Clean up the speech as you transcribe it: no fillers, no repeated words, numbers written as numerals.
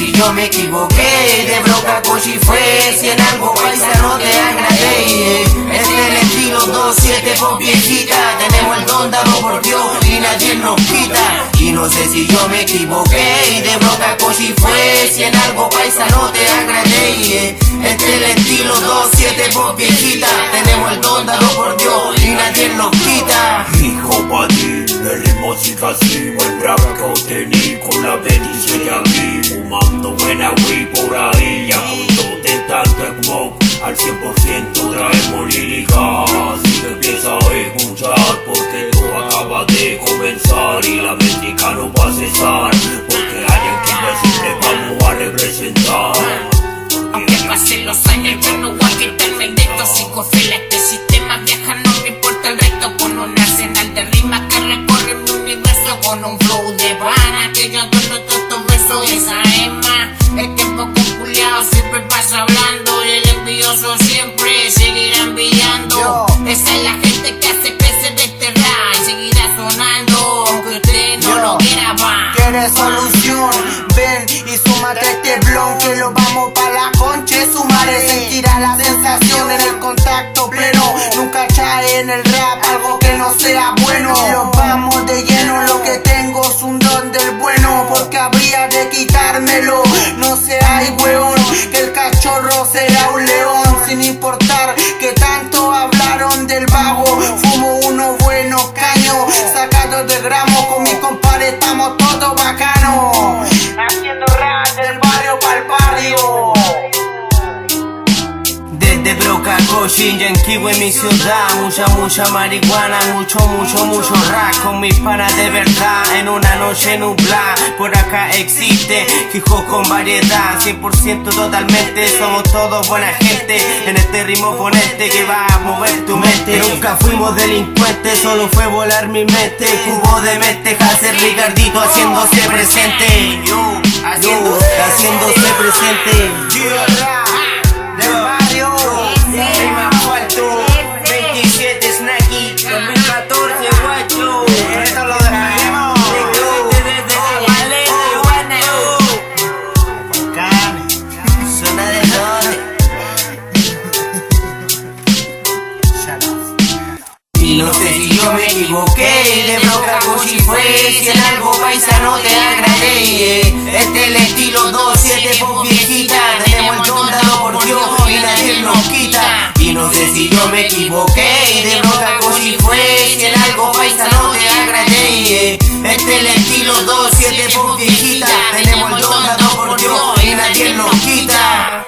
si yo me equivoqué, de broca cochi fue, si en algo paisa no te agradé. Este es el estilo 2-7 por viejita, tenemos el don dado por Dios y nadie nos quita. Y no sé si yo me equivoqué, de broca cochi fue, si en algo paisa no te agradé. Este es el estilo 2-7 por viejita, tenemos el don dado por Dios y nadie nos quita. Hijo pa' ti, el ritmo sigue así, buen rap que obtení con la bendición de aquí. Fumando buena weed por ahí, ya junto de tanto smoke, al 100% traemos lírica. Así que empieza a escuchar, porque todo acaba de comenzar y la métrica no va a cesar, porque hay aquí que siempre vamos a representar. Aunque pasen los años yo no voy a quitarme de esto. Sigo fiel a este sistema, viaja, no me importa el resto. Con un arsenal de rimas que recorre mi universo, con un flow de pana que yo entiendo todos estos versos. Esa es más, el tiempo culiao siempre pasa hablando, y el envidioso siempre seguirá envidiando. Esa es la gente que hace crecer este rap y seguirá sonando aunque usted no lo quiera más. ¿Quieres solución? Ven y súmate a este blog que lo vamos pa' la concha. Sumaré, sentirás la sensación en el contacto pleno. Nunca cae en el rap algo que no sea bueno. Pero vamos de lleno, lo que tengo es un don del bueno, porque habría de quitármelo. No seas hueón, que el cachorro será un león. Sin importar que tanto hablaron del vago, fumo unos buenos caños sacados de gramo. Con mis compadres estamos todos bacanos, haciendo rap del barrio pa'l barrio. Desde broca cochi, Yanquiwe en mi ciudad, mucha marihuana, mucho rap con mis panas de verdad, en una noche nublada. Por acá existe hip hop con variedad, 100% totalmente, somos todos buena gente. En este ritmo ponente que va a mover tu mente. Nunca fuimos delincuentes, solo fue volar mi mente. Cubo de mente, Hacer Ricardito haciéndose presente. Haciéndose presente. Del barrio, Rima Cuarto, 27 Snacky, 2014 guacho. esto lo despedimos. Zona de Lore. Y no sé si yo me equivoqué, de broca cochi fue, si en algo paisa no te agradé. Este es el estilo 2-7 por viejita, tenemos el don dado por Dios y nadie nos quita. Y no sé si yo me equivoqué, de broca cochi fue, si en algo paisa no te agradé. Este es el estilo 2-7 por viejita, tenemos el don dado por Dios y nadie nos quita.